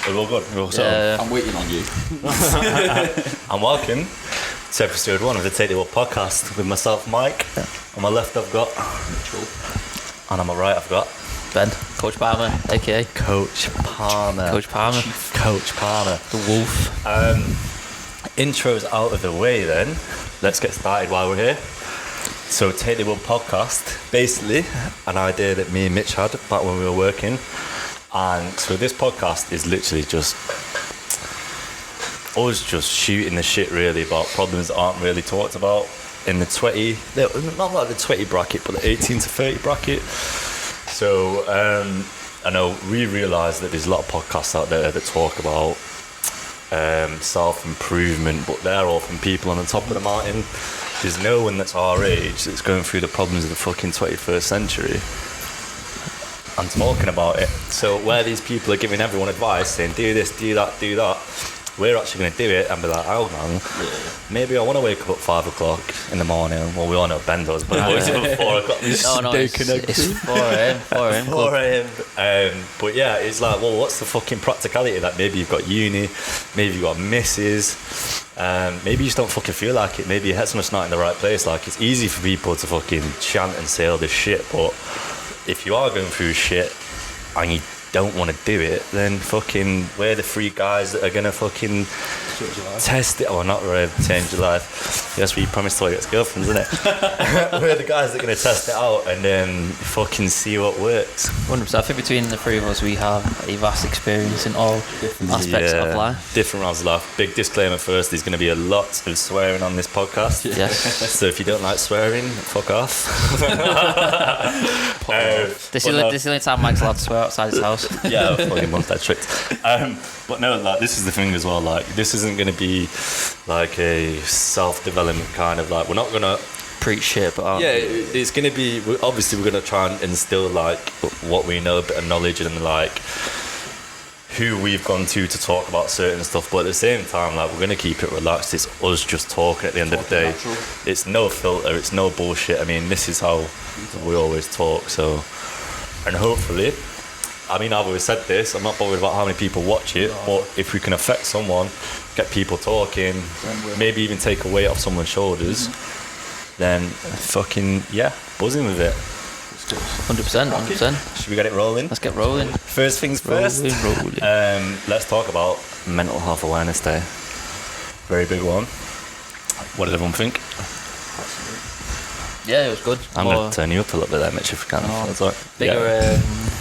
We're all good. We're all I'm waiting on you. And welcome to episode 1 of the Take the World podcast with myself, Mike. On my left, I've got Mitchell. And on my right, I've got Ben, Coach Palmer, aka Coach Palmer. Coach Palmer, Coach Palmer. the Wolf. Intros out of the way then. Let's get started while we're here. So Take the World podcast, basically an idea that me and Mitch had back when we were working. And so this podcast is literally just us just shooting the shit really about problems that aren't really talked about in the 20, not like the 20 bracket, but the 18 to 30 bracket. So I know we realise that there's a lot of podcasts out there that talk about self-improvement, but they're all from people on the top of the mountain. There's no one that's our age that's going through the problems of the fucking 21st century and talking about it. So where these people are giving everyone advice, saying do this, do that, we're actually going to do it and be like, oh man, maybe I want to wake up at 5 o'clock in the morning. Well, we all know Ben does, but always at 4 o'clock. No, it's 4 a.m. 4 a.m. 4 a.m. But yeah, it's like, well, what's the fucking practicality? Like, maybe you've got uni, maybe you've got misses, maybe you just don't fucking feel like it. Maybe your head's not in the right place. Like, it's easy for people to fucking chant and say all this shit, but if you are going through shit and you don't want to do it, then fucking we're the 3 guys that are gonna fucking test it. Oh, not really change your life. That's what you promised to all your ex-girlfriends, isn't it? We're the guys that are gonna test it out and then fucking see what works. 100%. I think between the 3 of us, we have a vast experience in all aspects of life. Different rounds of life. Big disclaimer first: there's gonna be a lot of swearing on this podcast. Yes. So if you don't like swearing, fuck off. This is the only time Mike's allowed to swear outside his house. Yeah, fucking once that tricked. But no, like, this is the thing as well. Like, this isn't going to be like a self-development kind of, like, we're not going to preach shit, but it's going to be, obviously we're going to try and instill like what we know, a bit of knowledge and like who we've gone to talk about certain stuff, but at the same time, like, we're going to keep it relaxed. It's us just talking at the end of the day. Natural. It's no filter, it's no bullshit. I mean, this is how we always talk. So, and hopefully, I mean, I've always said this, I'm not bothered about how many people watch it, but if we can affect someone, get people talking, maybe even take a weight off someone's shoulders, then fucking, yeah, buzzing with it. 100%. Should we get it rolling? Let's get rolling. First things first, Rolling. let's talk about Mental Health Awareness Day. Very big one. What did everyone think? Yeah, it was good. I'm going to turn you up a little bit there, Mitch, if you can. That's all right. Bigger,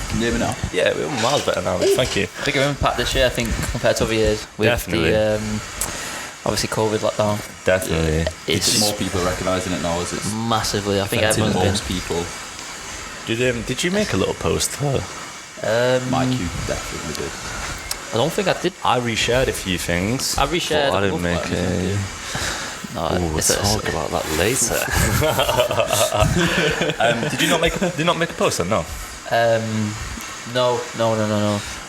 Can you hear me now? Yeah, we're miles better now. Thank you. bigger impact this year, I think, compared to other years. With Definitely. the obviously COVID lockdown. Definitely. It's More people are recognising it now as it's massively. I think affecting everyone's most people. Did you make a little post for her? been. Mike, you definitely did. I don't think I did. I reshared a few things. I reshared. But I didn't make a... No, We'll talk about that later. Did you not make a post then? No. No.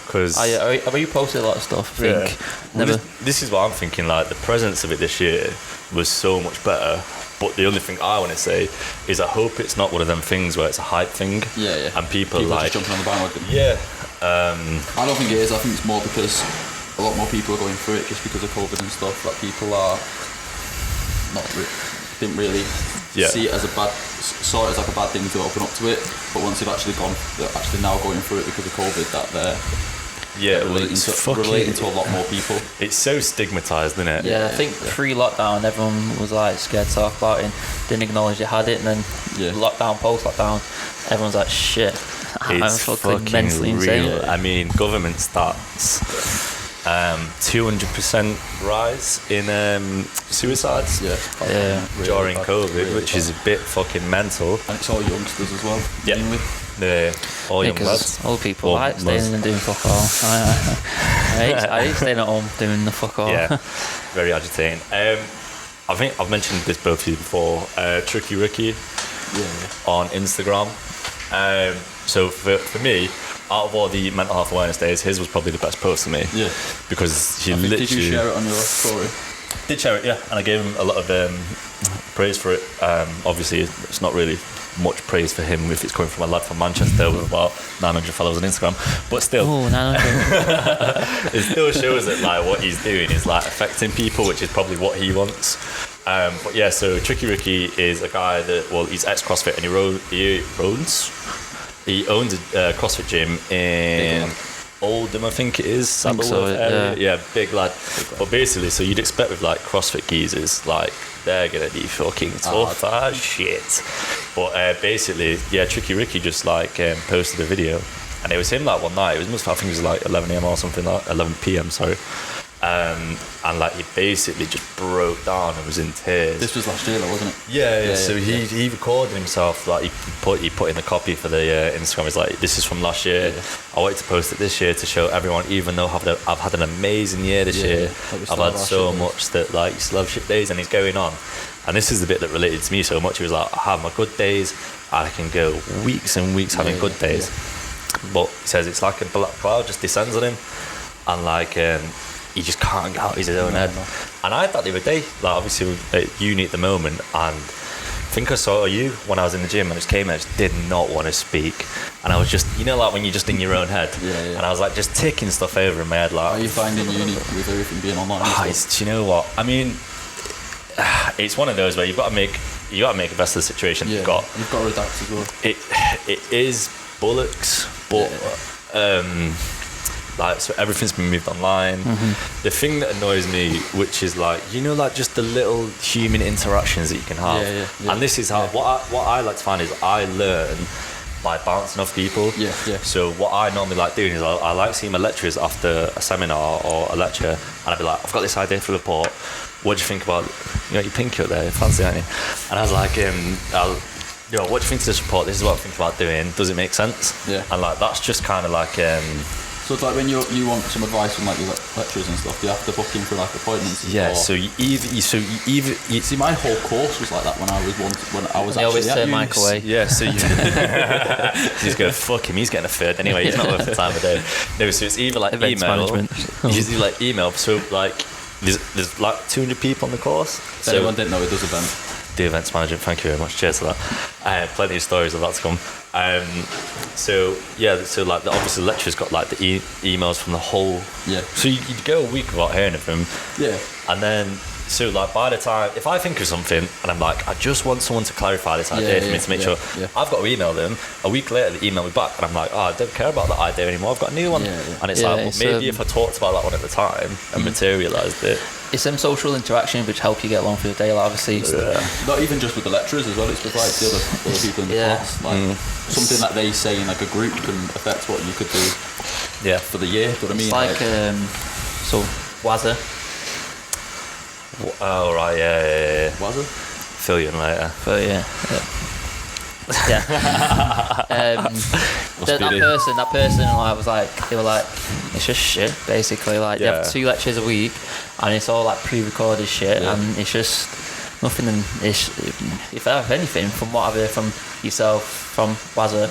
Because I reposted a lot of stuff. I think never. This is what I'm thinking. Like, the presence of it this year was so much better. But the only thing I want to say is I hope it's not one of them things where it's a hype thing. Yeah. And people People are like just jumping on the bandwagon. yeah. I don't think it is. I think it's more because a lot more people are going through it just because of COVID and stuff. That people are didn't really see it as saw it as like a bad thing to open up to it. But once they're actually now going through it because of COVID, that they're relating to a lot more people. It's so stigmatized, isn't it? Yeah, I think pre-lockdown, everyone was like scared to talk about it, and didn't acknowledge they had it, and then lockdown, post-lockdown, everyone's like, shit, I'm fucking mentally insane. I mean, government stats. 200% rise in suicides during COVID, which is a bit fucking mental. And it's all youngsters as well. Yeah, all young lads. Old people like staying and doing fuck all. I hate staying at home doing the fuck all. Yeah, very agitating. I think I've mentioned this both of you before. Tricky Ricky on Instagram. So for me, out of all the mental health awareness days, his was probably the best post for me. Yeah. Because he literally... Did you share it on your story? Did share it, yeah. And I gave him a lot of praise for it. Obviously, it's not really much praise for him if it's coming from a lad from Manchester with about 900 followers on Instagram. But still, 900. it still shows that like what he's doing is like affecting people, which is probably what he wants. But yeah, so Tricky Ricky is a guy that, well, he's ex-CrossFit and he owns a CrossFit gym in Oldham, I think it is. So, yeah, big lad. But basically, so you'd expect with like CrossFit geezers, like they're gonna be fucking tough as shit. But basically, yeah, Tricky Ricky just like posted a video, and it was him like one night. I think it was like 11 a.m. or something, like 11 p.m. Sorry. And like he basically just broke down and was in tears. This was last year, though, wasn't it? Yeah. So he recorded himself, like he put in the copy for the Instagram. He's like, this is from last year. I wanted to post it this year to show everyone, even though I've had an amazing year this year. I've had so much that like you still have shit days, and he's going on. And this is the bit that related to me so much. He was like, I have my good days, and I can go weeks and weeks having good days. But he says it's like a black cloud just descends on him, and like he just can't get out his own head. And I had that the other day, like obviously at uni at the moment, and I think I saw you when I was in the gym and I just came in, I just did not want to speak, and I was just, you know, like when you're just in your own head, and I was like just ticking stuff over in my head. Like, how are you finding uni with everything being online? Do you know what I mean? It's one of those where you've got to make the best of the situation you've got. You've got to redact as well. It is bollocks, but like, so everything's been moved online. The thing that annoys me, which is like, you know, like just the little human interactions that you can have, and this is how what I like to find is I learn by bouncing off people. So what I normally like doing is I like seeing my lecturers after a seminar or a lecture, and I'd be like, I've got this idea for a report. What do you think about, you know, your pinky up there, fancy, aren't you? And I was like, what do you think of this report? This is what I think about doing. Does it make sense? And like that's just kind of like. So it's like when you want some advice from like your lecturers and stuff, you have to book in for like appointments. So you either see, my whole course was like that when I was they always turn Mike away. Yeah, so he's going, fuck him, he's getting a third anyway. He's not worth the time of day. No, so it's either like events email. Management. Usually like email. So like there's like 200 people on the course. If anyone didn't know, it does events. The events management, thank you very much, cheers for that. Plenty of stories of that to come. So like obviously the lecturers got like the emails from the whole, so you'd go a week without hearing of them, and then so like by the time, if I think of something and I'm like, I just want someone to clarify this idea for me to make sure, I've got to email them. A week later they email me back and I'm like, I don't care about that idea anymore, I've got a new one. And it's like, well, maybe if I talked about that one at the time and materialised it. It's some social interactions which help you get along through the day, like obviously. Not even just with the lecturers as well, it's with like the other people in the class. Like something that they say in like a group can affect what you could do for the year. Do you know what I mean? It's like, so Wazza. Oh right, yeah. Wazza? Fill you in later. That person like was like, they were like, it's just shit basically, like they have 2 lectures a week and it's all like pre-recorded shit, and it's just nothing. If I have anything from what I've heard from yourself, from Wazza,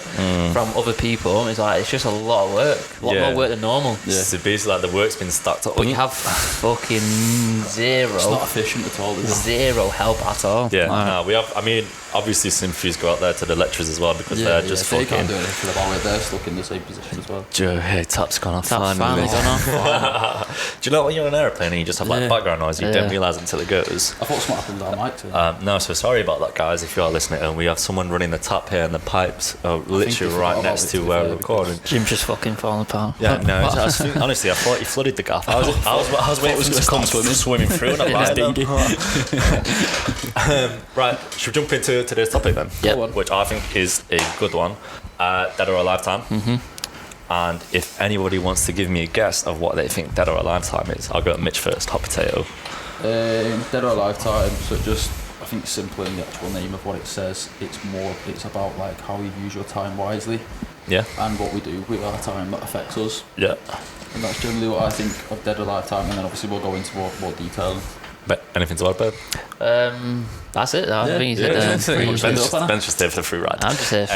from other people, it's like it's just a lot of work, a lot more work than normal. So basically like the work's been stacked up, but you have fucking zero. It's not efficient at all, is it? Zero help at all. We have, I mean, obviously sympathies go out there to the lecturers as well, because they're just they fucking, can't do anything about it, they're stuck in the same position as well. Joe, hey, tap's gone off. Tap's finally gone off. Do you know when you're on an aeroplane and you just have like background noise, you don't realise until it goes? I thought something happened on mic too. No, so sorry about that, guys, if you are listening, and we have someone running the tap here and the pipes are literally right next to where we're recording. Jim's just fucking falling apart. Honestly, I thought you flooded the gaff. I was waiting for it to come swimming through, and I'm like, right, should we jump into today's topic then? Which I think is a good one. Dead or Alive time. And if anybody wants to give me a guess of what they think Dead or Alive time is, I'll go at Mitch first. Hot potato. Dead or Alive time. So just, I think simple in the actual name of what it says. It's about like how we use your time wisely. And what we do with our time that affects us. And that's generally what I think of Dead or Alive time. And then obviously we'll go into more detail. But anything to add, Ben? That's it. I think he's Ben's just there for the free ride. I'm just here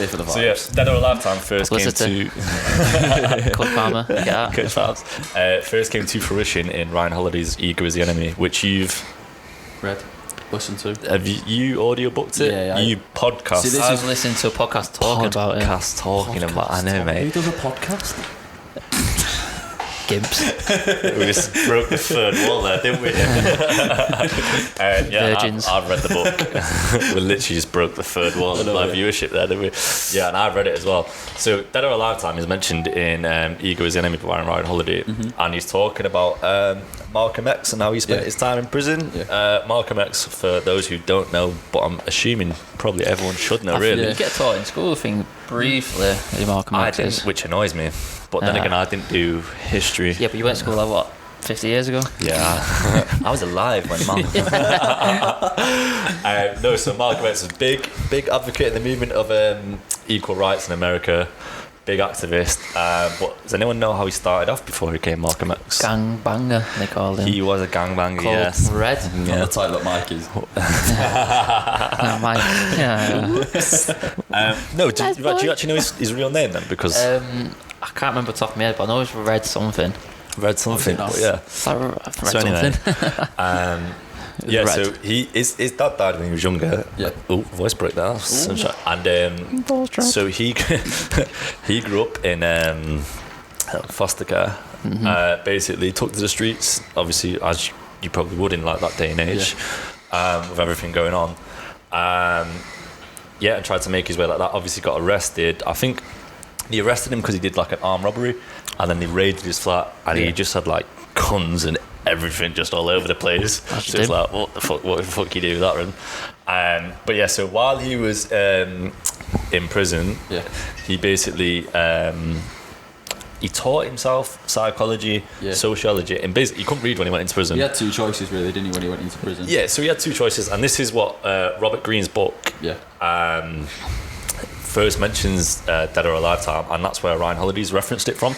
for the vibes. So yeah, Dead or Alive time first came to Coach Farmer. Coach Farms. First came to fruition in Ryan Holiday's Ego is the Enemy, which you've read. listened to. Have you audio booked it? Yeah, you podcast. See, I was listening to a podcast talking about it. I know, mate. Who does a podcast? Gibbs. We just broke the third wall there, didn't we? Virgins. I've read the book. We literally just broke the third wall of my viewership there, didn't we? Yeah, and I've read it as well. So, Dead or Alive Time is mentioned in Ego is the Enemy by Ryan Holiday, and he's talking about Malcolm X and how he spent his time in prison. Yeah. Malcolm X, for those who don't know, but I'm assuming probably everyone should know, really. You get taught in school, I think, briefly, who Malcolm X is. Which annoys me. But then again, I didn't do history. Yeah, but you went to school like what, 50 years ago? Yeah, I was alive when Malcolm. No, so Malcolm X was big advocate in the movement of equal rights in America. Big activist. But does anyone know how he started off before he became Malcolm X? Gangbanger, they called him. He was a gangbanger, called yes. Red. Not the title that Mike is. No, do you actually know his real name then? Because I can't remember the top of my head, but I know it's Red something. Red something, but yeah. I've read something. Yeah, Red. so his dad died when he was younger. Yeah. Oh, voice break there. And so he grew up in foster care. Basically took to the streets, obviously, as you probably would in like that day and age, with everything going on. And tried to make his way like that. Obviously got arrested. I think they arrested him because he did like an armed robbery, and then they raided his flat, and he just had like guns and everything just all over the place. So it's like, what the fuck you do with that room? But yeah, so while he was in prison, he basically he taught himself psychology, sociology, and basically he couldn't read when he went into prison. He had two choices really, didn't he, when he went into prison? Yeah, so he had two choices, and this is what Robert Greene's book first mentions Dead or Alive Time, and that's where Ryan Holiday's referenced it from.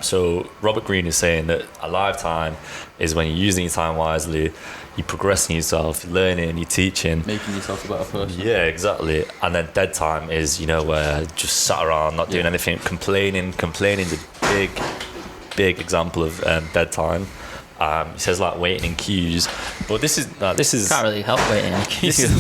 So Robert Greene is saying that a lifetime is when you're using your time wisely, you're progressing yourself, you're learning, you're teaching, making yourself a better person. Yeah, exactly. And then dead time is, where just sat around not doing anything, complaining is a big example of dead time. He says like waiting in queues, but this is can't really help waiting in queues.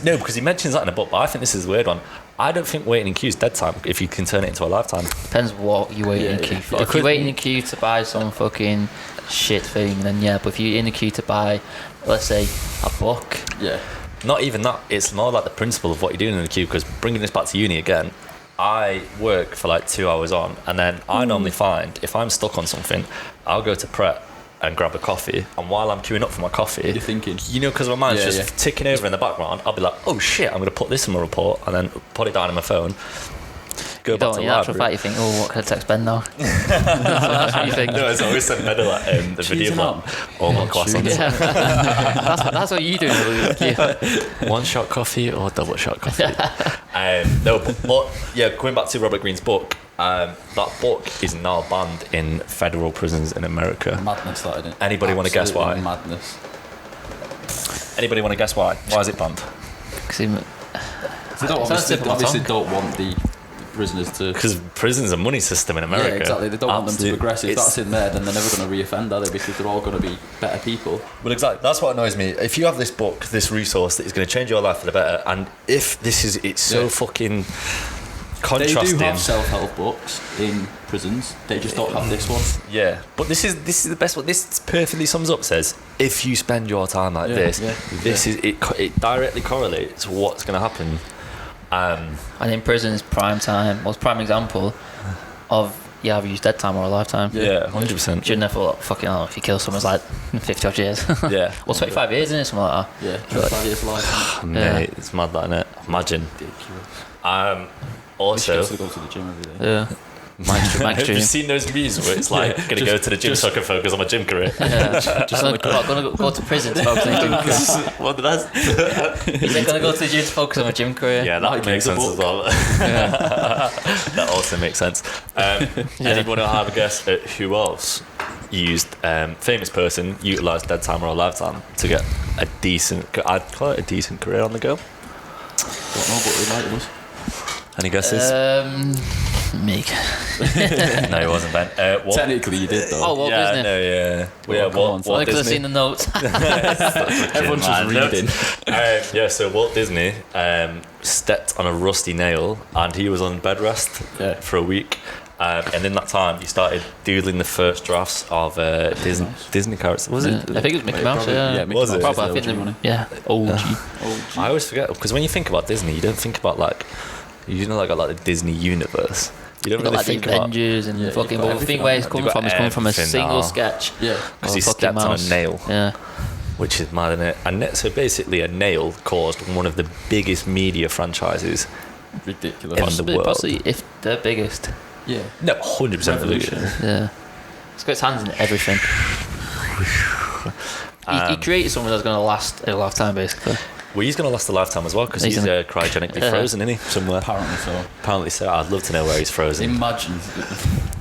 No, because he mentions that in a book, but I think this is a weird one. I don't think waiting in queues is dead time if you can turn it into a lifetime. Depends what you wait in queue for. If you're waiting in queue to buy some fucking shit thing, then yeah. But if you're in the queue to buy, let's say, a book, not even that. It's more like the principle of what you're doing in the queue. Because bringing this back to uni again, I work for like 2 hours on, and then I normally find if I'm stuck on something, I'll go to Pret and grab a coffee, and while I'm queuing up for my coffee, you're thinking, because my mind's just ticking over in the background, I'll be like, oh shit, I'm going to put this in my report, and then put it down on my phone, go back to the library. Fact, you think, oh, what can I text Ben now? That's what you think. No, it's always sent Ben like the video plan. Oh my class on this. That's what you do. One shot coffee or double shot coffee. No, but going back to Robert Greene's book, that book is now banned in federal prisons in America. Madness, that, isn't it? Anybody want to guess why? Madness. Anybody want to guess why? Why is it banned? Because they obviously don't want the prisoners to... Because prison's a money system in America. Yeah, exactly. They don't want them to progress. If that's in there, then they're never going to reoffend, are they? Because they're all going to be better people. Well, exactly. That's what annoys me. If you have this book, this resource that is going to change your life for the better, and if it's so fucking contrasting. They do have self-help books in prisons. They just don't have this one. Yeah, but this is the best one. This perfectly sums up. Says if you spend your time like this is it directly correlates what's going to happen. And in prison's prime time was prime example of either use dead time or a lifetime. Yeah, 100%. You'd never thought, fucking hell, if you kill someone, it's like 50 odd years. Yeah. Well, 25 years, isn't it? Something like that. Yeah, 25 years life. Mate, it's mad, that, innit? Imagine. Ridiculous. Also, to go to the gym every day. Yeah. Have you seen those memes where it's like going to go to the gym so I can focus on my gym career? Yeah. Just going to go to prison to focus on your gym career. What did that? He's going to go to the gym to focus on my gym career. Yeah, that makes sense as well. That also makes sense. Anyone have a guess at who else used famous person utilised dead time or a lifetime to get a decent, I'd call it a decent career on the go? Don't know, but we might have. Any guesses? Meek. No, he wasn't Ben. Technically, you did though. Oh, Walt Disney. No, yeah. Walt Because Disney. I've seen the notes. Everyone's just reading. So Walt Disney stepped on a rusty nail and he was on bed rest for a week. And in that time, he started doodling the first drafts of Disney characters. Was it? I think it was Mickey Mouse. Mickey Was it? Probably, I think OG. I always forget because when you think about Disney, you don't think about like the Disney universe. You don't really like think the about Avengers and fucking. But the thing where it's coming from is coming from a single sketch. Yeah, because he stepped on a nail. Yeah. Which is mad, isn't it? And so basically, a nail caused one of the biggest media franchises. Ridiculous. In the world. Possibly if the biggest. Yeah. No, 100% the biggest. Yeah. It's got its hands in everything. He created something that's going to last a lifetime, basically. Well, he's going to last a lifetime as well because he's cryogenically frozen, isn't he? Somewhere. Apparently so. I'd love to know where he's frozen. Imagine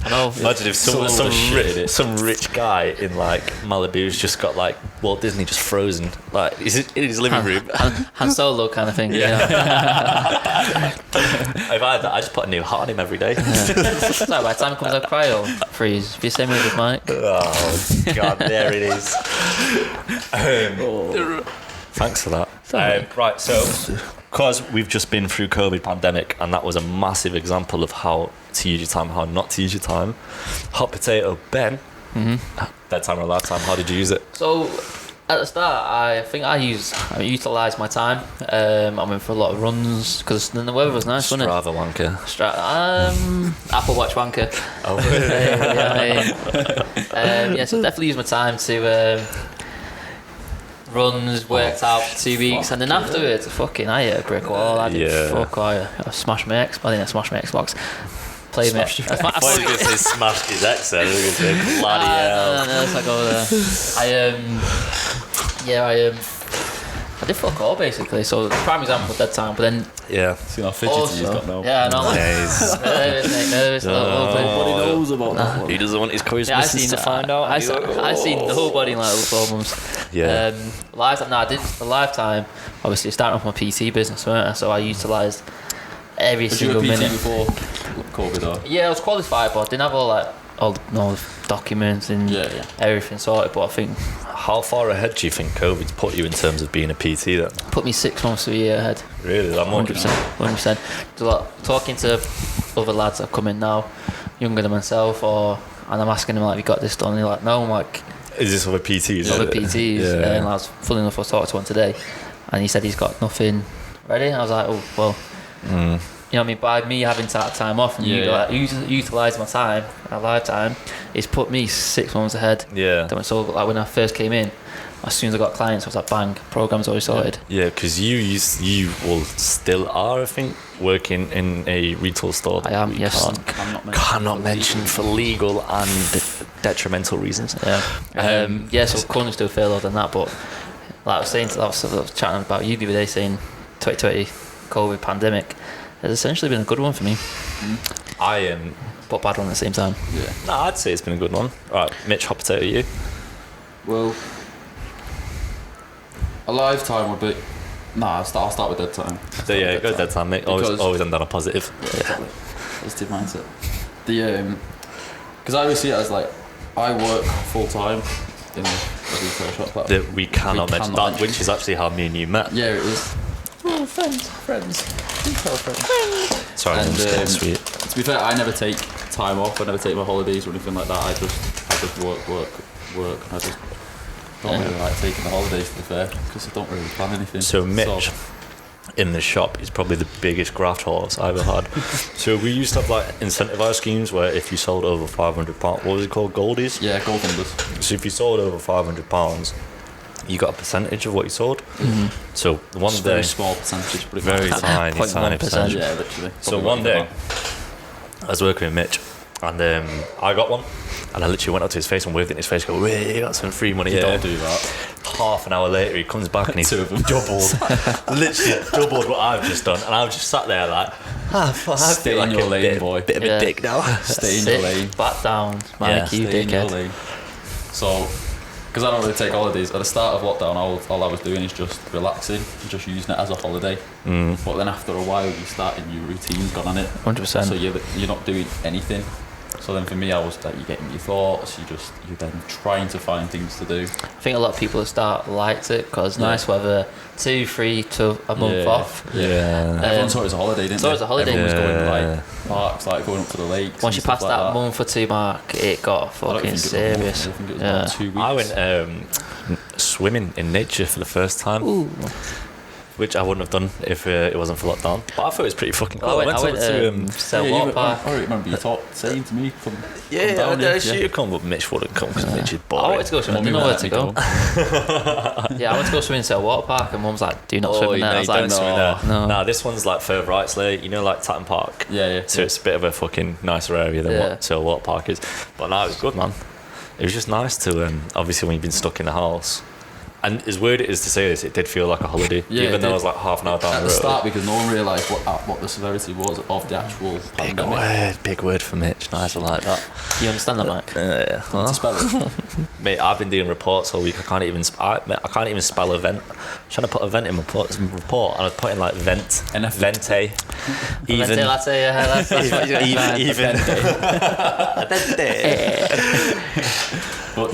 if some rich guy in like Malibu's just got like Walt Disney just frozen, like in his living room. Han Solo kind of thing. Yeah. If I had that, I just put a new heart on him every day. So by the time it comes out cryo freeze, if you send me with Mike. Oh God, there it is. Thanks for that. Right, so because we've just been through COVID pandemic, and that was a massive example of how to use your time, how not to use your time. Hot potato, Ben. Bedtime or a lifetime? How did you use it? So at the start, I think I utilised my time. I went for a lot of runs because then the weather was nice, wasn't it? Strava wanker. Apple Watch wanker. Oh, really? So definitely used my time to. Runs, worked out for 2 weeks, and then afterwards, I hit a brick wall. I did I smashed my X. I think I smashed my Xbox. Played me. I thought you were going to say smashed his ex then. I was going to say, bloody hell. No, let's not go there. I did fuck all basically. So the prime example was that time, but then see how fidgety he's got now. Yeah, I know. Nervous. Nobody knows about that one. He doesn't want his co-business to find out. I seen nobody in like little problems. Yeah. Lifetime. No, I did the lifetime. Obviously, starting off my PT business, weren't I? So I utilised every single minute. Was you a PT before COVID? Or? Yeah, I was qualified, but I didn't have all the documents and everything sorted. But I think. How far ahead do you think COVID's put you in terms of being a PT then? Put me 6 months to a year ahead. Really? That much? 100%. Talking to other lads that come in now, younger than myself, and I'm asking them like, "Have you got this done?" And they're like, "No." I'm like, "Is this other PTs?" Other PTs. Yeah. And I was full enough. I was talking to one today, and he said he's got nothing ready. And I was like, "Oh well." You know what I mean? By me having time off and utilising my time, my lifetime, it's put me 6 months ahead. Yeah. So like when I first came in, as soon as I got clients, I was like, bang, program's already sorted. Yeah, because you still are, I think, working in a retail store. I am, yes. Cannot mention for legal and detrimental reasons. Yeah. So currently still furloughed than that, but like I was saying, I was chatting about you the other day, saying 2020 COVID pandemic has essentially been a good one for me. But bad one at the same time. Yeah. No, I'd say it's been a good one. Right, Mitch, hot potato, you? Well, a lifetime would be. I'll start with dead time. Go dead time, mate. Always end on a positive. Yeah. Positive mindset. Because I always see it as like, I work full time in a retail shop. We cannot mention that, which is actually how me and you met. Yeah, it is. Oh, friends. Retail friends. Sorry, I'm just getting sweet. To be fair, I never take time off. I never take my holidays or anything like that. I just work. I just don't really like taking the holidays, to be fair, because I don't really plan anything. So Mitch, in the shop, is probably the biggest graft horse I've ever had. So we used to have like incentivized schemes where if you sold over £500, what was it called, goldies? Yeah, gold numbers. So if you sold over £500, you got a percentage of what you sold. So one day, very small percentage, but very tiny percentage. Yeah, literally. So one day, I was working with Mitch, and I got one, and I literally went up to his face and waved it in his face, go, "Hey, you got some free money here." Don't do that. Half an hour later, he comes back and he's literally doubled what I've just done, and I've just sat there like, stay in your lane, boy. Bit of a dick now. Stay in your lane. Back down, Mike, you stay in your dickhead. lane. So because I don't really take holidays. At the start of lockdown, all I was doing is just relaxing and just using it as a holiday. But then after a while, you start a new routine gone on it. 100%. So you're not doing anything. So then for me, I was like, you're getting your thoughts, you're then trying to find things to do. I think a lot of people at the start liked it because nice weather, 2, 3 to a month off. Yeah. Everyone thought it was a holiday, didn't they? Thought it was a holiday. Everyone was going to like parks, like going up to the lakes. Once you passed like that month or 2 mark, it got fucking serious. I think it was about 2 weeks. I went swimming in nature for the first time. Ooh. Which I wouldn't have done if it wasn't for lockdown. But I thought it was pretty fucking cool. I went to water park. I remember you saying to me, come I down should have come, but Mitch wouldn't come because Mitch is boring. I wanted to go swimming, I didn't know where to go. I went to go swimming to a water park and Mum's like, do not swim in there. I was like, no. Nah, this one's like further out, like, you know, like Tatton Park. So it's a bit of a fucking nicer area than what a water park is. But no, it was good, man. It was just nice to, obviously when you've been stuck in the house. And as weird it is to say this, it did feel like a holiday, even though I was like half an hour down the road. At the start, because no one realised what the severity was of the actual pandemic. Big word for Mitch. Nice, I like that. You understand that, Mike? Yeah. To spell it. Mate, I've been doing reports all week. I can't even spell event. I'm trying to put event in my report, and I was putting like vent, vente, even. Vente latte, that's what you got. Even. But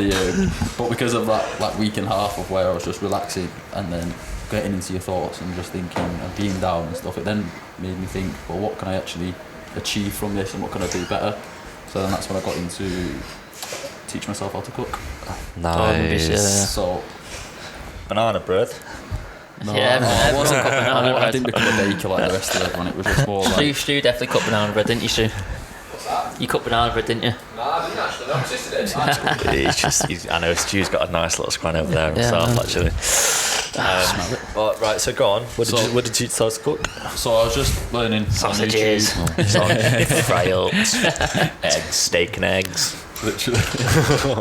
because of that week and a half of where I was just relaxing and then getting into your thoughts and just thinking and being down and stuff, it then made me think, well, what can I actually achieve from this and what can I do better? So then that's when I got into teach myself how to cook. Nice. So banana bread. No, I wasn't cut banana bread. I didn't become a baker like the rest of everyone. It was just more like... Stu definitely cut banana bread, didn't you, Stu? You cut banana bread, didn't you? No, I didn't actually. No, my sister did. I know Stu's got a nice little scran over there himself, actually. Smell it. But, right, so go on. What did you tell us to cook? So I was just learning sausages, fry ups, eggs, steak and eggs. Literally.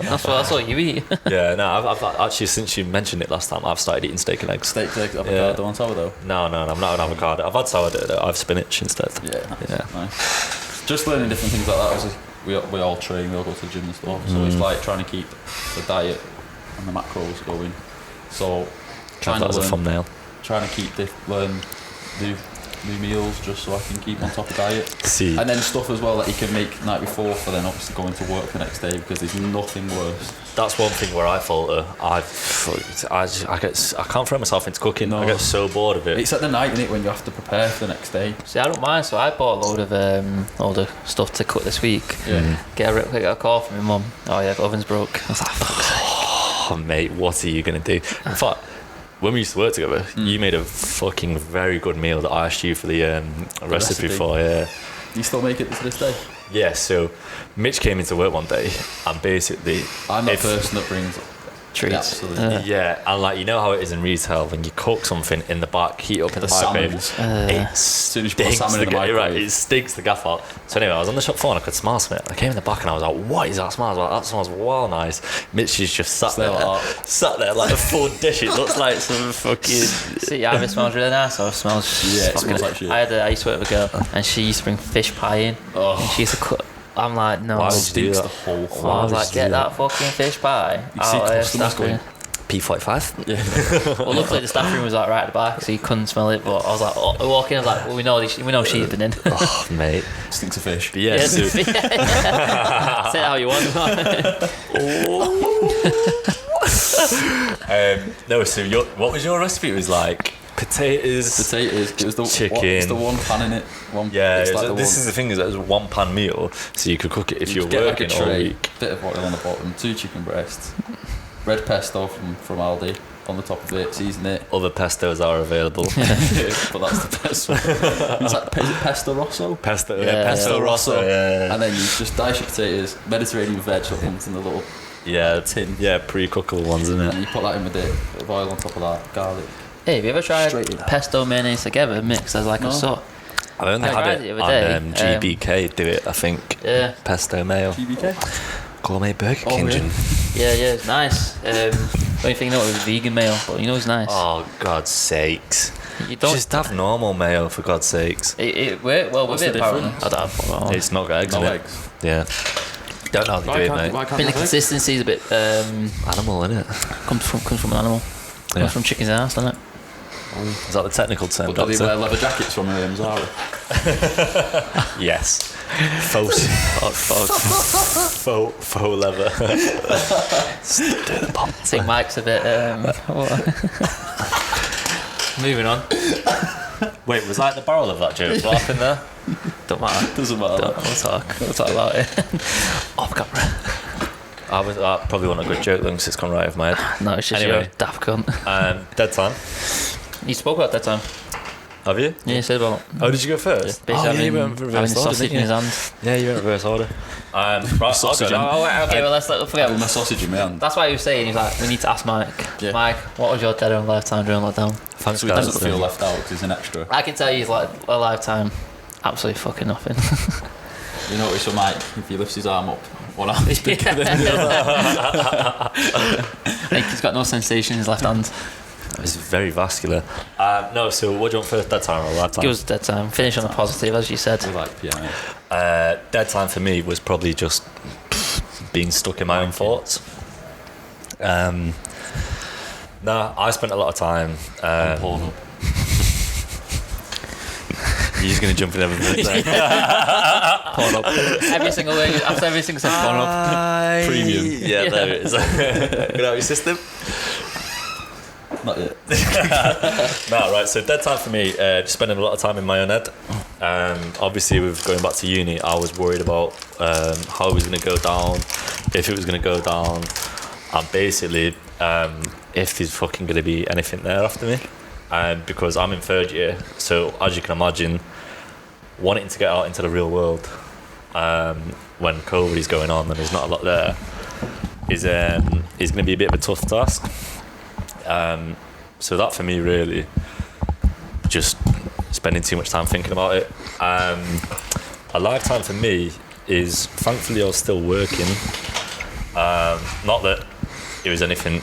That's what you eat. Yeah, no, I've actually, since you mentioned it last time, I've started eating steak and eggs. Steak, avocado on sourdough? No, I'm not an avocado. I've had sourdough though. I have spinach instead. Yeah. Nice. Just learning different things like that. Obviously, we all train, we all go to the gym and stuff. So it's like trying to keep the diet and the macros going. So trying to keep learn new meals just so I can keep on top of diet. See. And then stuff as well that you can make night before for then obviously going to work the next day, because there's nothing worse. That's one thing where I falter. I can't throw myself into cooking. I get so bored of it. It's at the night, isn't it, when you have to prepare for the next day. See, I don't mind. So I bought a load of all the stuff to cook this week. Get a call from my mum. Oh yeah, the oven's broke. I was like, fuck's sake. Oh mate, what are you gonna do? In fact, when we used to work together, you made a fucking very good meal that I asked you for the recipe for. Yeah. Do you still make it to this day? Yeah. So Mitch came into work one day, and basically, I'm the person that brings treats. Yeah, and like, you know how it is in retail when you cook something in the back, heat up in the microwave, it stinks it stinks the gaff out. So anyway, I was on the shop floor and I could smell something. I came in the back and I was like, what is that smell? I was like, that smells well nice. Mitch is just sat there like a full dish. It looks like some fucking... See, either smells really nice or it smells... Yeah, it smells like shit. I used to work with a girl and she used to bring fish pie in. And she used to cook... I'm like, no. Why would you do that? The whole thing. I was like, get that fucking fish pie out of staff room. P45? Yeah. Well, luckily the staff room was like right at the back, so you couldn't smell it. But I was like, walking, I was like, well, we know she's been in. Oh, mate, stinks of fish. But yeah, so say it how you want. No, so what was your recipe? It was like potatoes. It was the chicken. It's the one pan in it. This is the thing, is that it was a one pan meal, so you could cook it if you're working like a tray, all week. Bit of oil on the bottom, 2 chicken breasts, red pesto from Aldi on the top of it, season it. Other pestos are available. But that's the best one. Is it pesto rosso? Pesto rosso. Yeah. And then you just dice your potatoes, Mediterranean veg that comes in the little tin. Yeah, pre-cookable ones, isn't it? And you put that in with a bit of oil on top of that, garlic. Hey, have you ever tried pesto mayonnaise together mixed as like a sauce? I've only had it on GBK do it, I think. Yeah. Pesto mayo. GBK? Gourmet Burger King. Really? Yeah, it's nice. Only thing it was vegan mayo, but it's nice. Oh, God's sakes. You don't just have normal mayo, for God's sakes. It worked well with it, apparently. It's not got eggs in it. Eggs. Yeah. Don't know how they do it, mate. I think the consistency is a bit animal, isn't it? Comes from an animal. Comes from chicken's ass, doesn't it? Is that the technical term? But do they wear leather jackets from Zara? Yes. Faux leather. Do the pop. I think Mike's a bit. Moving on. Wait, was that the barrel of that joke? What happened there? Don't matter. Doesn't matter. We'll talk about it. Off camera. That probably wasn't a good joke, because it's gone right over my head. No, it's just your daft cunt. Dead time. You spoke about that time. Have you? Yeah, you said about. Oh, did you go first? You went for reverse order, sausage in his hand. Yeah, you went reverse order. Right, sausage. Okay, well, let's forget. My sausage in my hand. That's why he was saying, he's like, we need to ask Mike. Yeah. Mike, what was your dead on lifetime during lockdown? Thanks, So he guys. doesn't feel left out because he's an extra. I can tell you, he's like a lifetime, absolutely fucking nothing. You notice with Mike, if he lifts his arm up, one arm is bigger than the other. Like, he's got no sensation in his left hand. It's very vascular. No, so what do you want first, dead time or lifetime? Give us dead time. Finish on a positive, as you said. We like piano. Dead time for me was probably just being stuck in my own thoughts. I spent a lot of time On Pornhub. You're just going to jump in everything. Pornhub. Every single way, after every single set, Pornhub. Premium. Yeah, there it is. Get out your system. Not yet. No, right, so dead time for me, just spending a lot of time in my own head. Obviously, with going back to uni, I was worried about how it was going to go down, if it was going to go down, and basically if there's fucking going to be anything there after me. Because I'm in third year, so as you can imagine, wanting to get out into the real world when COVID is going on and there's not a lot there is going to be a bit of a tough task. So that for me really just spending too much time thinking about it. A lifetime for me is, thankfully I was still working. Not that it was anything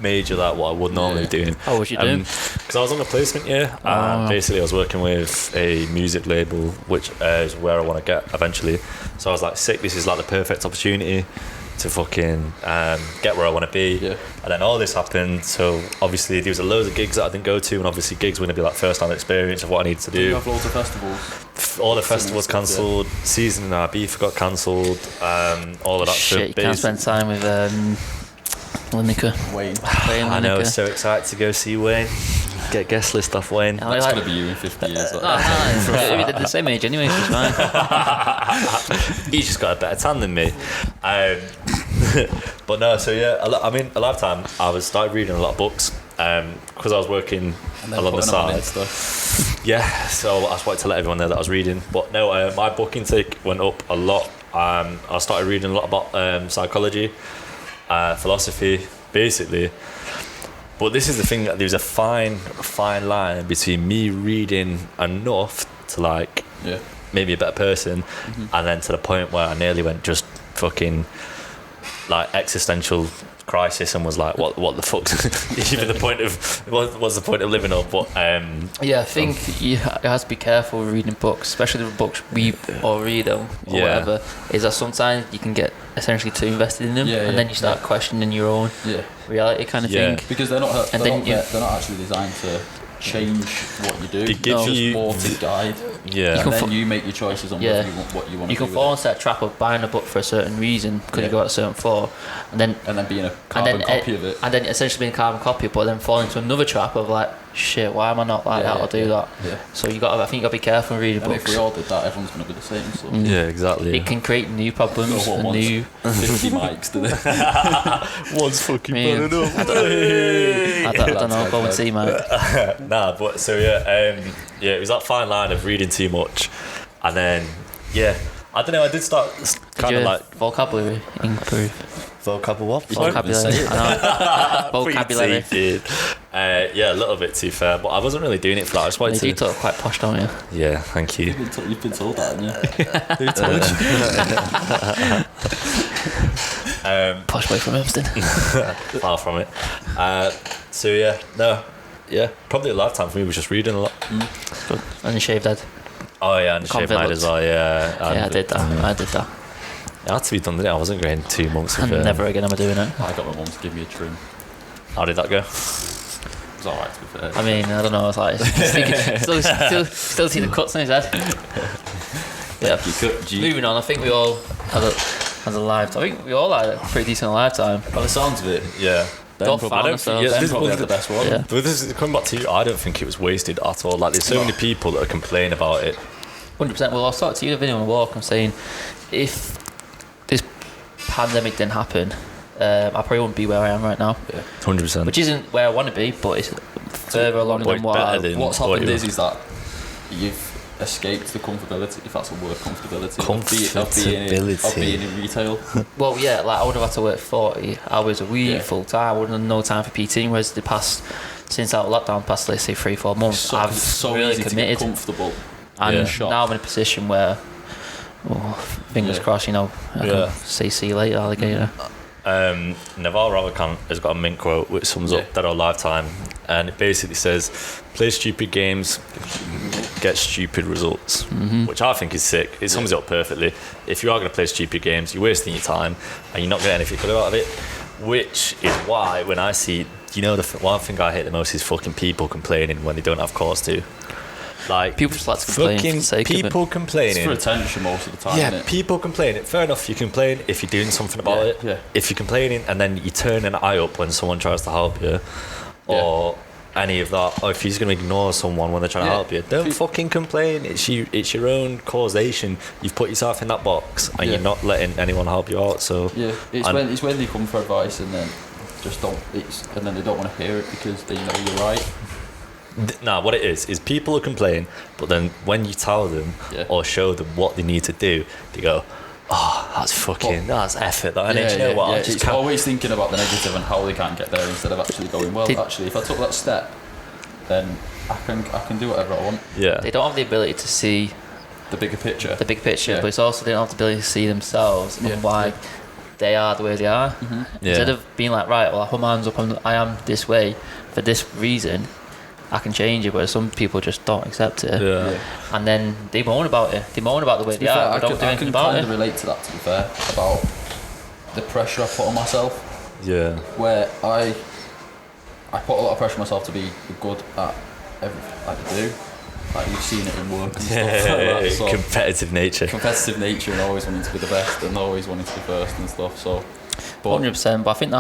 major like what I would normally be doing. Oh, what you doing? Because I was on a placement year, and basically I was working with a music label, which is where I want to get eventually. So I was like, sick, this is like the perfect opportunity to fucking get where I want to be. Yeah. And then all this happened, so obviously there was a loads of gigs that I didn't go to, and obviously gigs were going to be like first hand experience of what I needed to do. You have loads of festivals. All the festivals cancelled, season in Ibiza got cancelled, all of that Shit, you can't spend time with Lineker. Wayne. I know, I was so excited to go see Wayne. Get guest list off Wayne. That's going to be you in 50 years. They're the same age anyway, so it's fine. He's just got a better tan than me. But no, so yeah, I mean, a lifetime, I started reading a lot of books because I was working along the side. Yeah, so I just wanted to let everyone know that I was reading. But no, my book intake went up a lot. I started reading a lot about psychology, philosophy, basically. But this is the thing, that there's a fine line between me reading enough to like make me a better person, and then to the point where I nearly went just fucking like existential crisis and was like, what the fuck's even the point of what's the point of living up? But yeah, I think you have to be careful reading books, especially the books we all read them or whatever. Is that sometimes you can get essentially too invested in them, and then you start questioning your own reality kind of thing. Because they're not actually designed to change what you do. They give you more to guide. Yeah, and then you make your choices on what you want to do. You can fall into that trap of buying a book for a certain reason because you got a certain flaw, and then being a carbon copy of it, and then essentially being a carbon copy, but then fall into another trap of like, shit, why am I not like that or do that? Yeah. So I think you got to be careful reading books. If we all did that, everyone's going to be the same. So. Yeah, exactly. It can create new problems and new 50 mics to this. One's fucking burning up. I don't know. Go and see, mate. Nah, but so it was that fine line of reading too much, and then I don't know. I did start kind of like vocabulary improve. Vocabulary. I know. Vocabulary. Yeah, a little bit too fair, but I wasn't really doing it for that. I just wanted to. You do talk quite posh, don't you? Yeah, thank you. You've been told that, haven't you? Who told you? Posh boy from Hempstead. Far from it. Probably a lifetime for me was just reading a lot. Good. And you shaved head. Oh yeah, and shaved my head as well. Yeah, I did that. It had to be done, didn't it? I wasn't going 2 months of Never again am I doing it. I got my mum to give me a trim. How did that go? It was alright, to be fair. I mean, I don't know. It's like still see the cuts in his head. Yeah. Moving on. I think we all had a lifetime. I think we all had a pretty decent lifetime. By the sounds of it, yeah. Golf fan, I don't think Ben probably had the best one. Yeah. But this is coming back to you. I don't think it was wasted at all. Like, there's so many people that are complaining about it. 100%. Well, I was talking to you in a video on the walk. I'm saying, if this pandemic didn't happen, I probably wouldn't be where I am right now. Yeah, 100%. Which isn't where I want to be, but it's further along than what what's happened is that you've escaped the comfortability, if that's a word, of being in retail. Well, yeah, like I would have had to work 40 hours a week, full time. I wouldn't have no time for PT. Whereas since out of lockdown, past let's say 3-4 months, I've so really easy committed. To get comfortable. And now I'm in a position where, fingers crossed, I can say see you later, alligator. Naval Ravikant has got a mint quote which sums up Dead or Lifetime, and it basically says, play stupid games, get stupid results, which I think is sick. It sums it up perfectly. If you are going to play stupid games, you're wasting your time and you're not getting anything good out of it, which is why when I see, the one thing I hate the most is fucking people complaining when they don't have cause to. Like, people just like to complain for the sake of it. People complaining. It's for attention most of the time, isn't it? People complaining. Fair enough, you complain if you're doing something about it. Yeah. If you're complaining and then you turn an eye up when someone tries to help you, or any of that, or if you're just going to ignore someone when they're trying to help you, don't fucking complain. It's your own causation. You've put yourself in that box and you're not letting anyone help you out. So it's when they come for advice and then and then they don't want to hear it because they know you're right. Nah, what it is people will complain, but then when you tell them or show them what they need to do, they go, that's effort. And you know what? It's always thinking about the negative and how they can't get there instead of actually going, actually, if I took that step, then I can do whatever I want. Yeah. They don't have the ability to see the bigger picture. But it's also they don't have the ability to see themselves and why they are the way they are. Instead of being like, right, well, I put my hands up and I am this way for this reason, I can change it, but some people just don't accept it. And then they moan about it. They moan about the way they are, but don't do anything about it. I can kind of relate to that, to be fair, about the pressure I put on myself. Yeah. Where I put a lot of pressure on myself to be good at everything I do. Like, you've seen it in work and stuff like that. So competitive nature and always wanting to be the best and always wanting to be first and stuff. So, 100%. But I think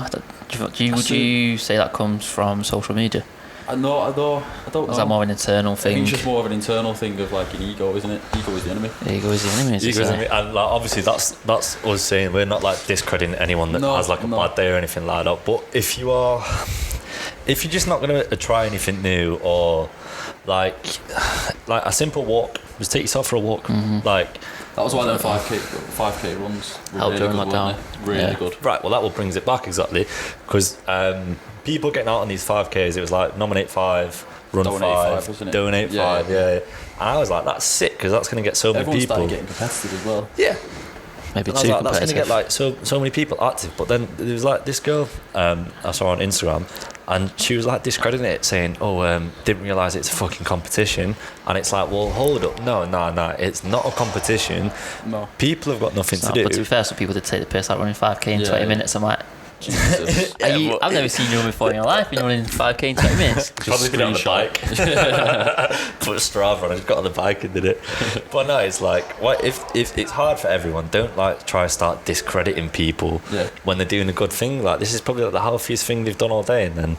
would you say that comes from social media? I don't know. Is that more an internal thing? I think it's just more of an internal thing of like an ego, isn't it? Ego is the enemy. Ego is the enemy. And like, obviously that's us saying we're not like discrediting anyone that has like a bad day or anything like that. But if you're just not going to try anything new, or like a simple walk, just take yourself for a walk. Like, that was one of them 5k runs. Helped during lockdown. Really good. Right. Well, that will brings it back exactly, because people getting out on these 5Ks, it was like nominate 5, run donate 5, wasn't it? Donate 5. Yeah. And I was like, that's sick, because that's going to get so many people. Everyone started getting competitive as well. Yeah. Maybe too competitive. That's going to get like so many people active. But then there was like this girl I saw on Instagram, and she was like discrediting it, saying, didn't realise it's a fucking competition. And it's like, well, hold up, no, it's not a competition. No. People have got nothing to do. But to be fair, some people did take the piss out running 5k in 20 minutes. I'm like, I've never seen you run before in your life, and you're running 5k in 20 minutes. Probably been on the bike. Put Strava on, I just got on the bike and did it. But no, it's like, if it's hard for everyone, don't like try to start discrediting people when they're doing a good thing. Like, this is probably like the healthiest thing they've done all day, and then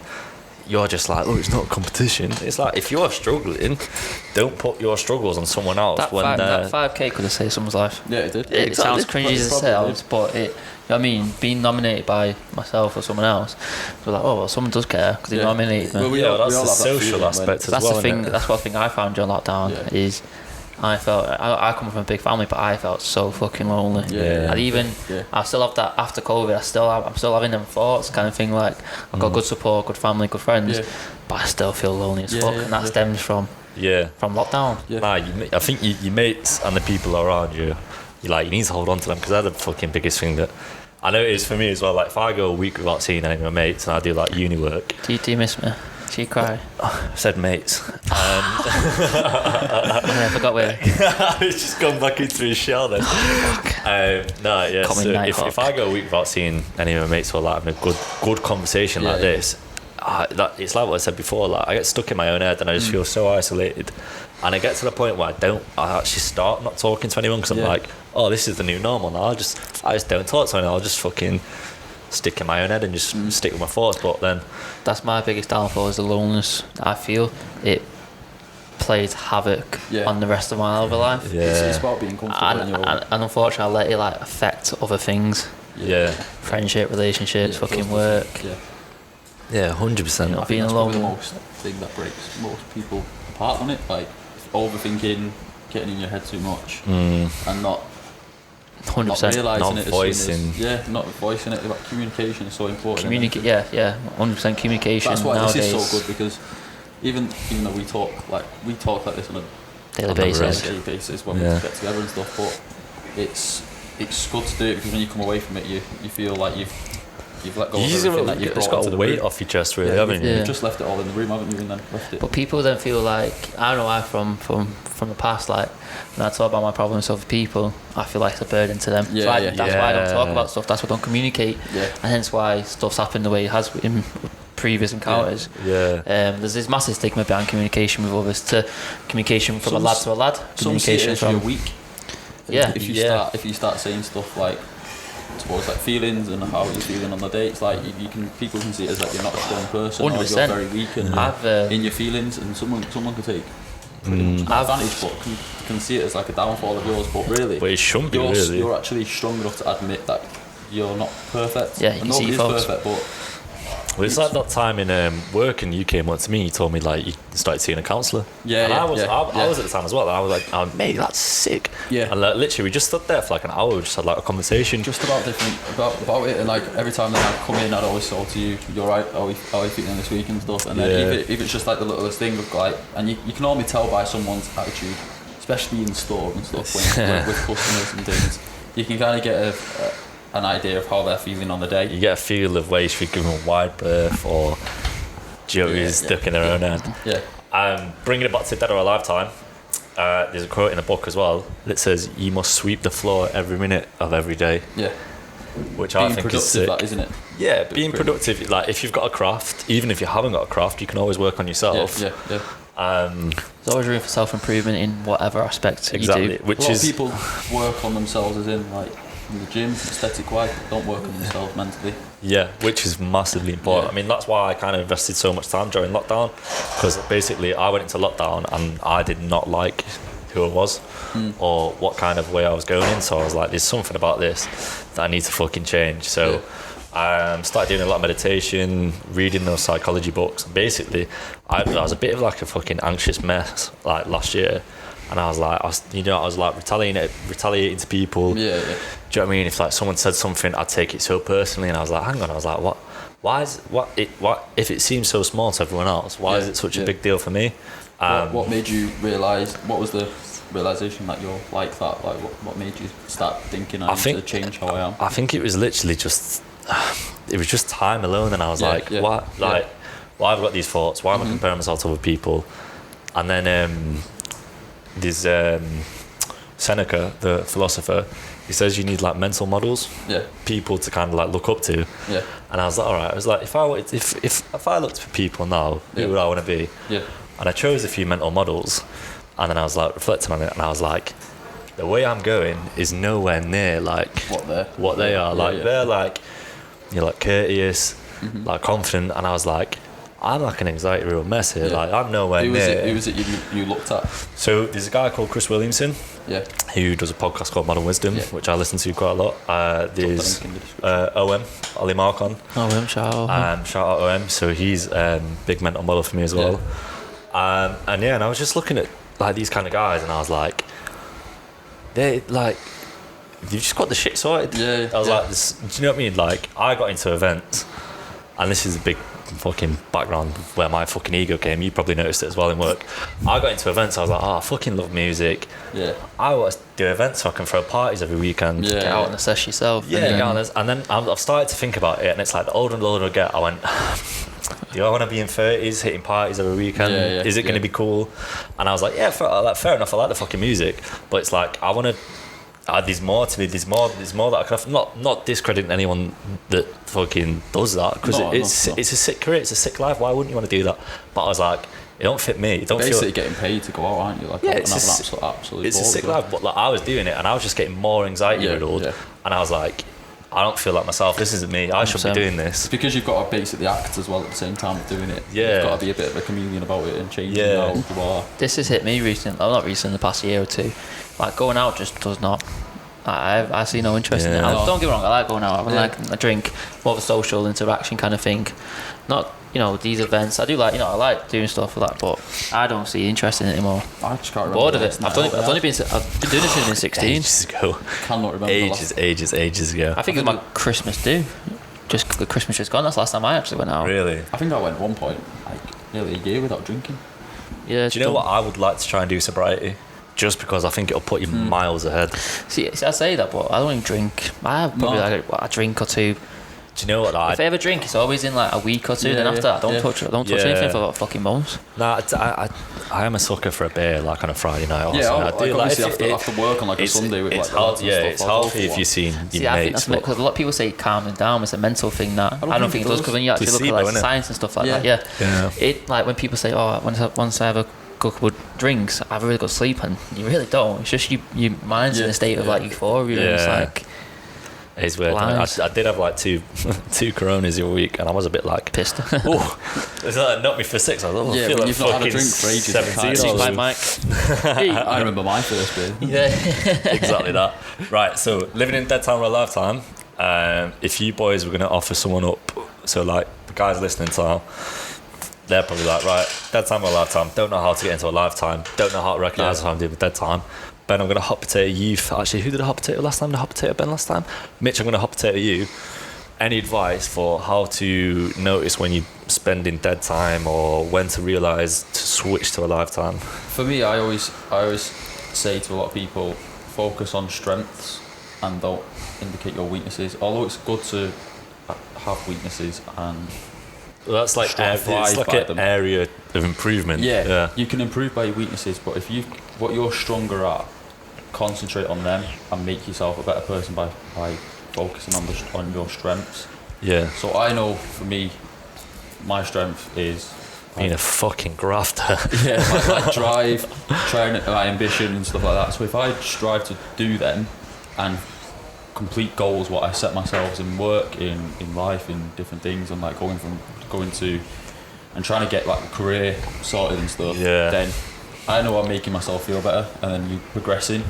you're just like, it's not a competition. It's like, if you're struggling, don't put your struggles on someone else. That 5k could have saved someone's life. Yeah, it did. It sounds cringy as it sounds, but it. You know what I mean? Being nominated by myself or someone else, we're like, someone does care because they nominated me. Well, that's the social aspect as well. That's the thing. That's one thing I found during lockdown is I felt I come from a big family, but I felt so fucking lonely. And I still have that after COVID. I'm still having them thoughts, kind of thing. Like, I've got good support, good family, good friends, but I still feel lonely as fuck, and that stems from lockdown. I think your mates and the people around you, you need to hold on to them, because they're the fucking biggest thing that I know it is for me as well. Like, if I go a week without seeing any of my mates and I do like uni work, do you miss me? Did you cry? I said mates. I forgot where. He's just gone back into his shell then. No, yeah. So if I go a week without seeing any of my mates or like having a good conversation like this, it's like what I said before. Like I get stuck in my own head and I just feel so isolated. And I get to the point where I actually start not talking to anyone because I'm like, oh, this is the new normal now. I just don't talk to anyone. I'll just fucking stick in my own head and just stick with my thoughts. But then that's my biggest downfall is the loneliness. I feel it plays havoc on the rest of my other life. It's about being comfortable and unfortunately I let it like affect other things. Friendship, relationships, fucking work. 100%. You know, being that's alone. Probably the most thing that breaks most people apart on it, like overthinking, getting in your head too much, and not 100%. realising not it voicing. not voicing it. About communication is so important. 100% communication. That's why nowadays. this is so good, because even though we talk like this on a daily basis when we get together and stuff, but it's good to do it because when you come away from it, you feel like you've let go of everything that you've brought got to a the weight room. off your chest, really, haven't you? You've just left it all in the room, haven't you, and then left it. But people then feel like, I don't know why, from the past, like when I talk about my problems with other people, I feel like it's a burden to them. That's why I don't talk about stuff. That's why I don't communicate, and hence why stuff's happened the way it has in previous encounters. There's this massive stigma behind communication with others, to communication from a lad to a lad. Communication from your week. If you start saying stuff like towards like feelings and how you're feeling on the day, it's like people can see it as like you're not a strong person, 100%. or you're very weak and in your feelings, and someone can take advantage, but can see it as like a downfall of yours. But really, it shouldn't be. Really, you're actually strong enough to admit that you're not perfect. Yeah, you can see faults. Perfect, but it's like that time in work, and you came up to me. You told me like you started seeing a counsellor. I was at the time as well. And I was like, "Oh, mate, that's sick." Yeah. And like, literally, we just stood there for like an hour. We just had like a conversation, just about about it. And like every time that I'd come in, I'd always say to you, "You're right. How are you feeling this week and stuff?" And then if it's just like the littlest thing of like, and you can only tell by someone's attitude, especially in store and stuff when with customers and things, you can kind of get an idea of how they're feeling on the day. You get a feel of where you should give them a wide berth or Joey's stuck in their own head. Bringing it back to Dead or Alive time, there's a quote in the book as well that says, "You must sweep the floor every minute of every day." Which being I think is sick. That, isn't it? Yeah, being productive. Like if you've got a craft, even if you haven't got a craft, you can always work on yourself. There's always room for self-improvement in whatever aspect you do. Which a lot of people work on themselves, as in like in the gym, aesthetic wise, don't work on themselves mentally. Yeah, which is massively important. I mean, that's why I kind of invested so much time during lockdown, because basically I went into lockdown and I did not like who I was or what kind of way I was going in. So I was like, there's something about this that I need to fucking change. So I started doing a lot of meditation, reading those psychology books. Basically, I was a bit of like a fucking anxious mess like last year. And I was like retaliating to people. Do you know what I mean? If like someone said something, I'd take it so personally, and I was like, hang on, I was like, what? Why if it seems so small to everyone else? Why is it such a big deal for me? What made you realise? What was the realisation that you're like that? Like, what made you start thinking I need to change how I am? I think it was literally just time alone, and I was why I've got these thoughts? Why am I comparing myself to other people? And then there's Seneca, the philosopher. He says you need like mental models, people to kind of like look up to. And I was like, all right. I was like, if I looked for people now, who would I want to be? And I chose a few mental models, and then I was like reflecting on it, and I was like, the way I'm going is nowhere near like what they are. They're like, you're like courteous, like confident, and I was like, I'm like an anxiety real mess here. Like I'm nowhere near. Who was it you looked at? So there's a guy called Chris Williamson, who does a podcast called Modern Wisdom, which I listen to quite a lot. There's OM, Ollie Marcon. Shout out. Shout out OM. So he's big mental model for me as well. And I was just looking at like these kind of guys, and I was like, they like, you've just got the shit sorted. I was like, this, do you know what I mean? Like I got into events, and this is a big fucking background where my fucking ego came. You probably noticed it as well in work. I got into events. I was like, I fucking love music. I want to do events so I can throw parties every weekend. Get out and assess yourself. And then I've started to think about it, and it's like the older and older I get, I went, do I want to be in 30s hitting parties every weekend? Is it going to be cool? And I was like, yeah, fair enough. I like the fucking music, but it's like I want to. There's more to me. There's more that I can have. Not discrediting anyone that fucking does that, because it's a sick career. It's a sick life. Why wouldn't you want to do that? But I was like, it don't fit me. It don't basically feel getting paid to go out, aren't you? Like, it's a sick life. But like, I was doing it, and I was just getting more anxiety riddled. And I was like, I don't feel like myself. This isn't me. I should be doing this. It's because you've got to basically act as well at the same time of doing it. Yeah. You've got to be a bit of a chameleon about it and changing how you are. This has hit me recently. Well, not recently, the past year or two. Like, going out just does not. I see no interest in it. Don't get me wrong, I like going out. I like a drink, more of a social interaction kind of thing. Not, these events. I do like, I like doing stuff like that, but I don't see interest in it anymore. I just can't remember. Bored of it. I've been doing this since I've been 16. Ages ago. Cannot remember. Ages ago. I think it was my Christmas do. Just the Christmas just gone. That's the last time I actually went out. Really? I think I went at one point, like nearly a year without drinking. Yeah. Do you know what I would like to try and do sobriety? Just because I think it'll put you miles ahead. See, I say that, but I don't even drink. I have probably like a drink or two. Do you know what? If I ever drink, it's always in like a week or two. Then after that, I don't touch anything for about fucking months. Nah, I am a sucker for a beer, like on a Friday night. I do like after work on like a Sunday with like hard, it's healthy if you've seen your mates. Because a lot of people say calming down. It's a mental thing. That I don't think it does, because when you actually look at like science and stuff like that, it like when people say, oh, once I have a couple of drinks, I have a really good sleep, and you really don't. It's just your mind's in a state of like euphoria. And it's like, it's weird. I did have like two Coronas the other week, and I was a bit like pissed. Oh, it's like knocked me for 6. I was like, when you've not had a drink for ages. 17. Mike. I remember my first beer. Yeah, exactly that. Right, so living in Dead Time or a Lifetime. If you boys were going to offer someone up, so like the guys listening to now, they're probably like, right, Dead Time or a Lifetime, don't know how to get into a lifetime, don't know how to recognise what I'm doing with Dead Time. Ben, I'm going to hot potato you. Actually, who did I hot potato last time? Did I hot potato Ben last time? Mitch, I'm going to hot potato you. Any advice for how to notice when you're spending dead time, or when to realise to switch to a lifetime? For me, I always say to a lot of people, focus on strengths and don't indicate your weaknesses. Although it's good to have weaknesses and... Well, that's like it's like an area of improvement. Yeah, you can improve by your weaknesses, but if what you're stronger at, concentrate on them and make yourself a better person by focusing on your strengths. Yeah. So I know for me, my strength is being a fucking grafter. Yeah, my drive, my ambition and stuff like that. So if I strive to do them and complete goals, what I set myself in work, in life, in different things, and like going to and trying to get like a career sorted and stuff, then I know I'm making myself feel better, and then you progressing.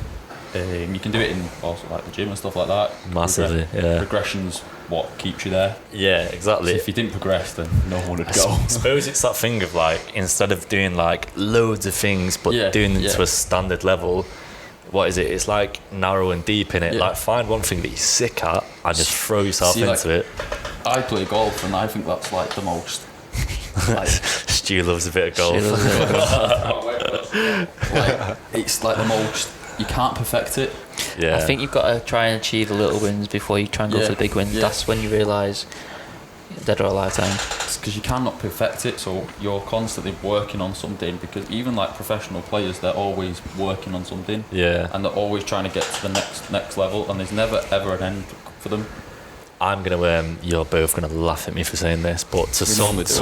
You can do it in also like the gym and stuff like that. Massively, Progression's what keeps you there. Yeah, exactly. So if you didn't progress, then no one would go. I suppose it's that thing of like, instead of doing like loads of things, but doing them to a standard level, what is it? It's like narrow and deep in it. Yeah. Like, find one thing that you're sick at and just throw yourself into it. I play golf, and I think that's like the most. Like, Stu loves a bit of golf. Like, it's like the most. You can't perfect it. Yeah. I think you've got to try and achieve the little wins before you try and go for the big wins. That's when you realise dead or a lifetime. It's because you cannot perfect it, so you're constantly working on something. Because even like professional players, they're always working on something. Yeah. And they're always trying to get to the next level, and there's never ever an end for them. I'm gonna. You're both gonna laugh at me for saying this, but to some there's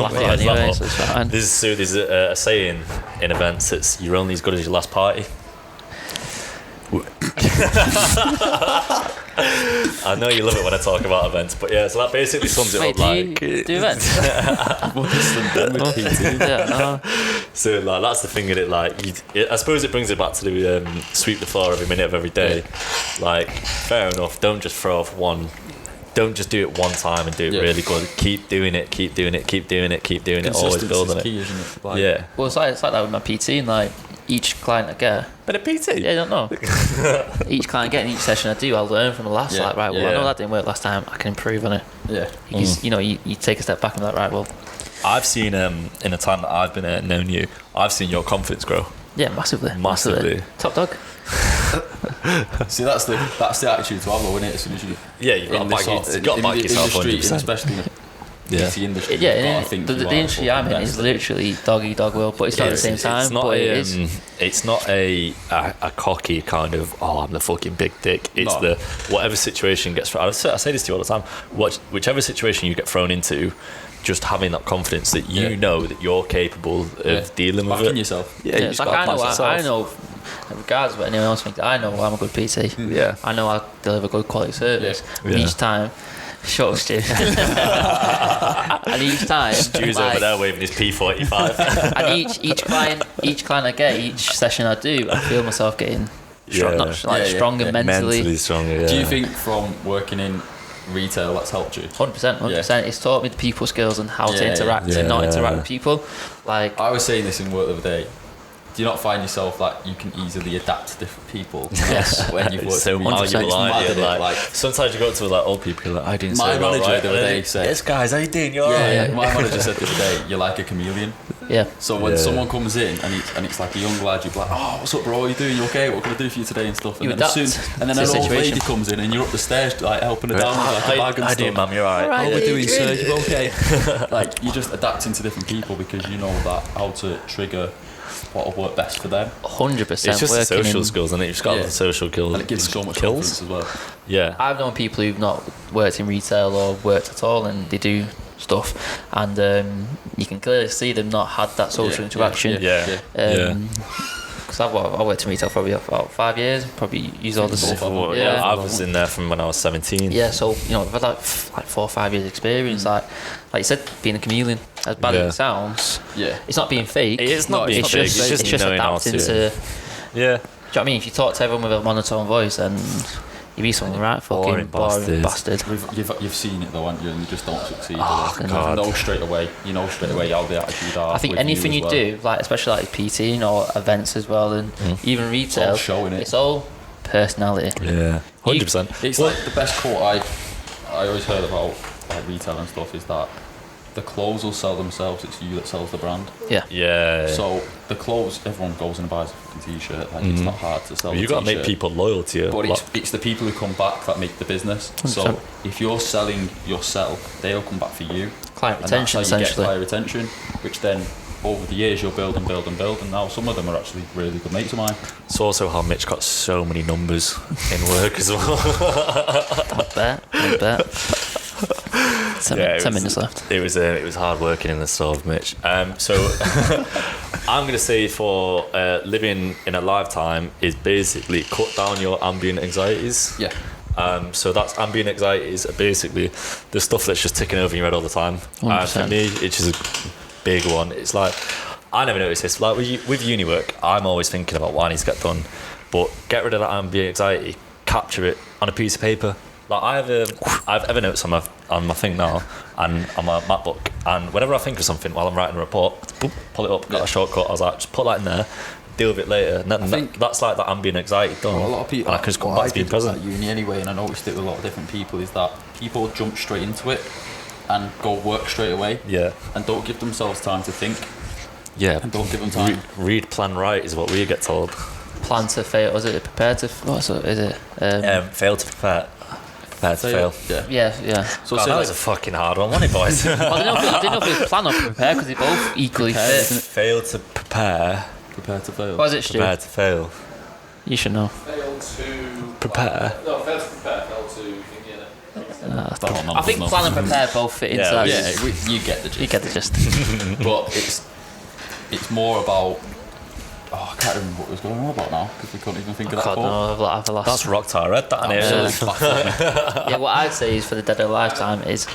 a saying in events: it's you're only as good as your last party. I know you love it when I talk about events, but yeah, so that basically sums it up. Do events? So like, that's the thing in it. Like, I suppose it brings it back to the sweep the floor every minute of every day. Like, fair enough. Don't just throw off one. Don't just do it one time and do it really good. Keep doing it. Keep doing it. Keep doing it. Keep doing it. Always building it. Key, isn't it? Like, yeah. Well, it's like that with my PT, and like each client I get. But a PT? Yeah, I don't know. Each client I get in each session I do, I'll learn from the last. Like, right, well, I know that didn't work last time. I can improve on it. Yeah. Because you take a step back and be like, right, well. I've seen in the time that I've been known you, I've seen your confidence grow. Yeah, massively. Top dog. See, that's the attitude to have, though, isn't it? As soon as you you've got to back yourself 100%. Especially beauty industry. Yeah, the industry I'm in is literally dog eat dog world, but it's not at the same time. It's not a cocky kind of I'm the fucking big dick. It's the whatever situation gets thrown. I say this to you all the time. Whichever situation you get thrown into, just having that confidence that you know that you're capable of dealing with it yourself. Yeah, it's like I know. Regardless of what anyone else thinks, I know I'm a good PT. Yeah, I know I deliver good quality service. And each time. Shut up, Stu. And each time, Stu's over there waving his P45. And each client I get, each session I do, I feel myself getting stronger mentally. Stronger. Yeah. Do you think from working in retail that's helped you? 100%. It's taught me the people skills and how to interact and not interact with people. Like I was saying this in work the other day. Do you not find yourself like you can easily adapt to different people? Yes. When you've worked so in like sometimes you go to like old people like I didn't say my manager right. the other day said, yes guys, how you doing? You're alright. My manager said the other day, you're like a chameleon. Yeah. So when someone comes in and it's like a young lad, you're like, oh, what's up, bro? How you doing? You okay? What can I do for you today and stuff? And then an old lady comes in and you're up the stairs like helping her down with like a bag and stuff. How you, mum? You're alright. How are we doing, sir? You okay? Like you're just adapting to different people because you know that how to trigger what will work best for them. 100%. It's just the social skills, and you've got the social skills, and it gives you so much confidence as well. Yeah, I've known people who've not worked in retail or worked at all, and they do stuff, and you can clearly see them not had that social interaction. Because I worked in retail probably about 5 years. Probably used all the stuff. I was in there from when I was 17. Yeah, so I've had like 4 or 5 years experience. Like you said, being a chameleon. As bad as it sounds, it's not being fake. It's not being fake. It's just adapting to. Yeah. Do you know what I mean? If you talk to everyone with a monotone voice, then you be something right fucking boring bastard. You've seen it though, haven't you? And you just don't succeed. Oh, God. You know straight away how the attitude are. I think anything you do, like especially like PT or events as well, and even retail, it's all personality. Yeah, 100%. It's like the best quote I always heard about like retail and stuff is that the clothes will sell themselves. It's you that sells the brand. Yeah. So the clothes, everyone goes and buys a fucking t-shirt. Like it's not hard to sell. You got to make people loyal to you. But it's the people who come back that make the business. 100%. So if you're selling yourself, they'll come back for you. Client retention, and that's how you get client retention, which then over the years you'll build, and now some of them are actually really good mates of mine. It's also how Mitch got so many numbers in work as well. I bet. 10 minutes left. It was hard working in the store, Mitch. So I'm going to say for living in a lifetime is basically cut down your ambient anxieties. Yeah. So that's ambient anxieties are basically the stuff that's just ticking over in your head all the time. For me, it's just a big one. It's like I never noticed this. Like with uni work, I'm always thinking about what I need to get done. But get rid of that ambient anxiety, capture it on a piece of paper. Like I've Evernote on my thing now and on my MacBook, and whenever I think of something while I'm writing a report, boop, pull it up, got a shortcut. I was like, just put that in there, deal with it later. And then that's like that ambient anxiety done. Well, a lot of people, and I can just come back to being present. At uni anyway, and I noticed it with a lot of different people, is that people jump straight into it and go work straight away. Yeah. And don't give themselves time to think. Yeah. And don't give them time. Read, plan, write is what we get told. Plan to fail. Was it prepare to? What is it? Fail to prepare. Prepare to fail. Yeah. So that was a fucking hard one, wasn't it, boys? I didn't know if it was plan or prepare because they both equally fit. Fail to prepare. Prepare to fail. What is it, Stu? Prepare to fail. You should know. Fail to prepare. No, fail to prepare. Fail to I think plan and prepare both fit into that. Yeah, you get the gist. You get the gist. But it's more about. Oh, I can't remember what was going on about now because we couldn't even think of that. God, no, I've lost. That's rock tar red, that is. Yeah, what I'd say is for the dead of lifetime is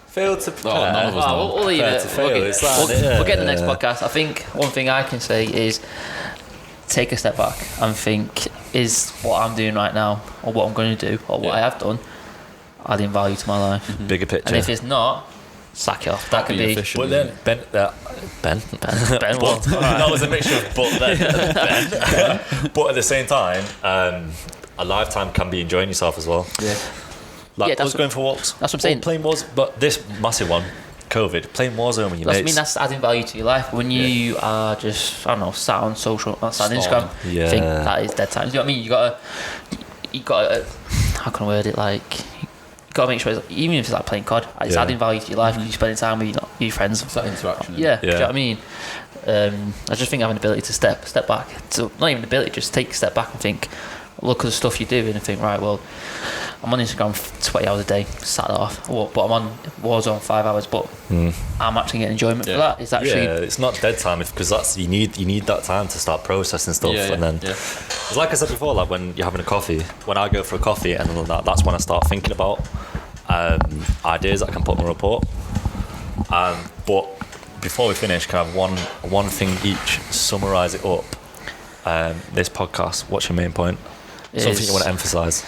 fail to prepare. Oh, none of us know. We'll leave it. We'll get the next Yeah. podcast. I think one thing I can say is take a step back and think: is what I'm doing right now, or what I'm going to do, or what I have done, adding value to my life? Mm-hmm. Bigger picture. And if it's not, sack it off. That could be. But then Ben what? That was a mixture of Ben. But at the same time, a lifetime can be enjoying yourself as well. Yeah. Like us going for walks. That's what I'm saying. Playing Warzone, but this massive one, COVID, playing Warzone with your mates. I mean, that's adding value to your life. When you are just, I don't know, sat on social, sat on Instagram, Yeah. think that is dead time. You know what I mean? You gotta, how can I word it? Like, you got to make sure, even if it's like playing COD, it's adding value to your life, you're spending time with your friends. It's that interaction. Do you know what I mean? I just think having the ability to step back, so not even the ability, just take a step back and think, look at the stuff you do and think, right, well, I'm on Instagram 20 hours a day, sat that off, but I'm on Warzone 5 hours, but I'm actually getting enjoyment for that. It's actually it's not dead time, because that's you need that time to start processing stuff, and then it's like I said before, like when you're having a coffee, when I go for a coffee and all that's when I start thinking about ideas that I can put in a report. But before we finish, can I have one thing each, summarise it up? This podcast, what's your main point? Something you want to emphasise.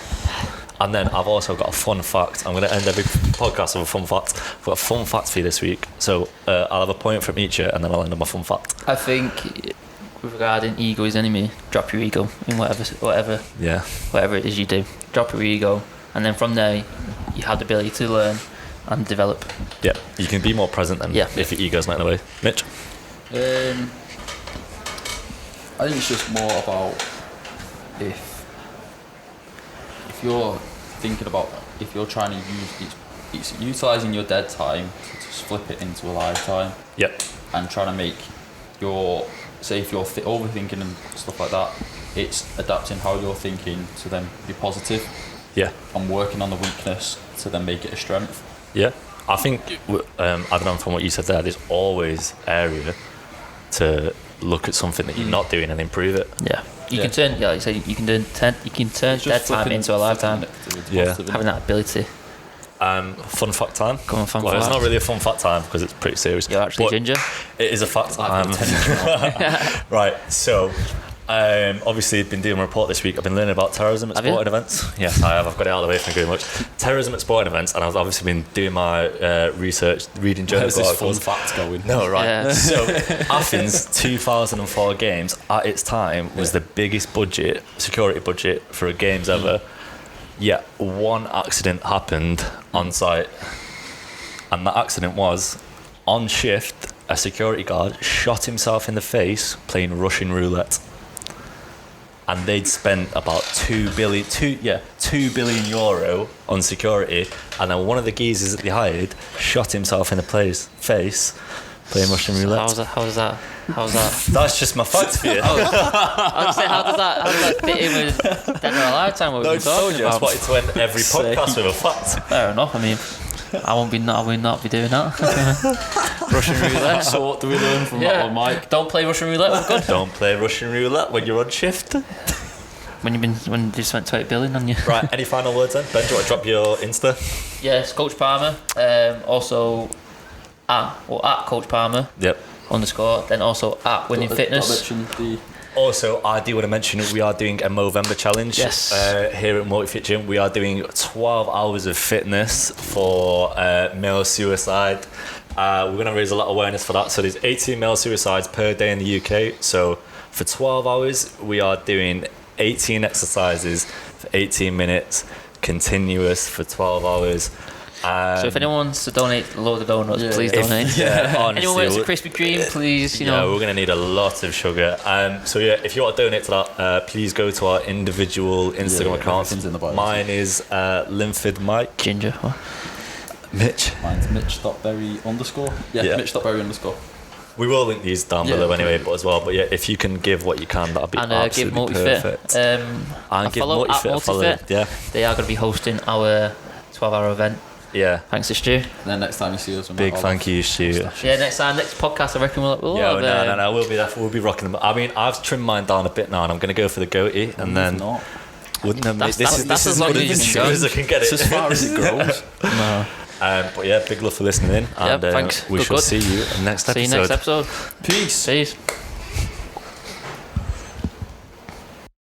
And then I've also got a fun fact. I'm going to end every podcast with a fun fact. I've got a fun fact for you this week. So I'll have a point from each and then I'll end on my fun fact. I think regarding ego is enemy, drop your ego in whatever it is you do. Drop your ego, and then from there you have the ability to learn and develop. Yeah, you can be more present then if your ego's not in the way. Mitch? I think it's just more about if you're thinking about, if you're trying to use it's utilising your dead time to just flip it into a live time. Yep. And trying to make your, say if you're overthinking and stuff like that, it's adapting how you're thinking to then be positive. Yeah. And working on the weakness to then make it a strength. Yeah. I think, adding on from what you said there, there's always area to look at something that you're not doing and improve it. Yeah. You can turn, like you say, you can turn dead time into a lifetime. Yeah. Having that ability. Fun fact time. Come on, fun fact. It's fact. not really a fun fact time because it's pretty serious. You're actually ginger. It is a fact time. Right. So, obviously, I've been doing a report this week. I've been learning about terrorism at sporting events. Yes, I have. I've got it out of the way. Thank you very much. Terrorism at sporting events, and I've obviously been doing my research, reading journals. Where's this fun fact going? No, right. Yeah. So, Athens 2004 games at its time was the biggest security budget for a games ever. Yet one accident happened on site, and that accident was on shift. A security guard shot himself in the face playing Russian roulette. And they'd spent about €2 billion euro on security, and then one of the geezers that they hired shot himself in the face playing Russian roulette. How's that? That's just my fact for you. I was saying, how does that fit in with Dead or Alive time? What we've been talking about? I just wanted to end every podcast with a fact. Fair enough. I mean, I will not be doing that. Russian roulette. So what do we learn from that one, Mike? Don't play Russian roulette. We're good. Don't play Russian roulette when you're on shift. When you spent 20 billion on you. Right. Any final words then? Ben, do you want to drop your Insta? Yes, Coach Palmer. Also at Coach Palmer. Yep. _ then also at Winning Fitness. Also, I do want to mention we are doing a Movember challenge. Yes. Here at MultiFit Gym. We are doing 12 hours of fitness for male suicide. We're going to raise a lot of awareness for that. So there's 18 male suicides per day in the UK. So for 12 hours, we are doing 18 exercises for 18 minutes, continuous for 12 hours. So if anyone wants to donate a load of donuts, please donate. Honestly, anyone wants a Krispy Kreme, please, we're going to need a lot of sugar. So if you want to donate to that, please go to our individual Instagram accounts. Mine is Linford Mike. Ginger. What? Mitch. Mine's Mitch.berry_. Yeah, Mitch.berry_. We will link these down below anyway, but if you can give what you can, that'd be absolutely perfect. And give follow at MultiFit. Yeah. They are going to be hosting our 12-hour event. Yeah. Thanks to Stu. And then next time you see us, big thank you, Stu. Yeah, next podcast, I reckon we'll no, we'll be there. We'll be rocking them. I mean, I've trimmed mine down a bit now, and I'm going to go for the goatee, and then. Wouldn't have made this is as good as I can get it. It's as far as it goes. No. But yeah, big love for listening in, and thanks. we shall see you next episode. See you next episode. Peace.